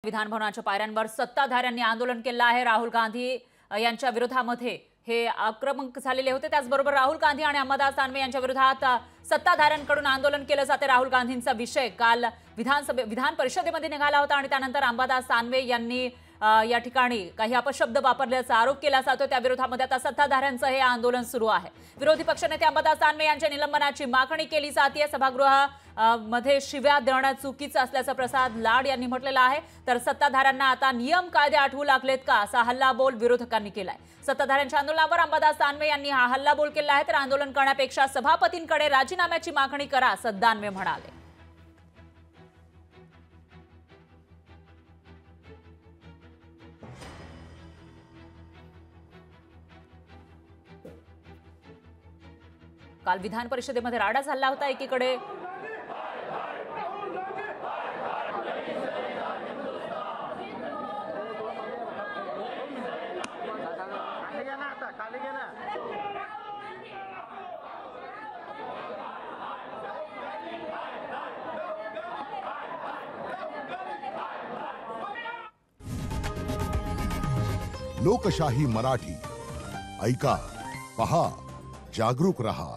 विधान भवनाच्या पायऱ्यांवर सत्ताधाऱ्यांनी आंदोलन केलं आहे। राहुल गांधी यांच्या विरोधामध्ये हे आक्रमक झालेले होते। त्याचबरोबर राहुल गांधी आणि अंबादास दानवे यांच्या विरोधात सत्ताधाऱ्यांकडून आंदोलन केलं जाते। राहुल गांधींचा विषय काल विधान परिषदेमध्ये निघाला होता आणि त्यानंतर अंबादास दानवे यांनी या ठिकाणी काही अपशब्द वापरल्याचा आरोप केला जातो। त्या विरोधामध्ये आता सत्ताधाऱ्यांचं हे आंदोलन सुरू आहे। विरोधी पक्षनेते अंबादास दानवे यांच्या निलंबनाची मागणी केली जाते। सभागृहामध्ये शिव्या देणं चुकीचं असल्याचं प्रसाद लाड यांनी म्हटलेलं आहे। तर सत्ताधाऱ्यांना आता नियम कायदे आठवू लागलेत का असा हल्लाबोल विरोधकांनी केलाय। सत्ताधाऱ्यांच्या आंदोलनावर अंबादास दानवे यांनी हा हल्लाबोल केला आहे। तर आंदोलन करण्यापेक्षा सभापतींकडे राजीनाम्याची मागणी करा असं दानवे म्हणाले। काल विधान परिषदेमध्ये राडा झाला होता। एकीकडे लोकशाही मराठी ऐका, पहा, जागरूक रहा।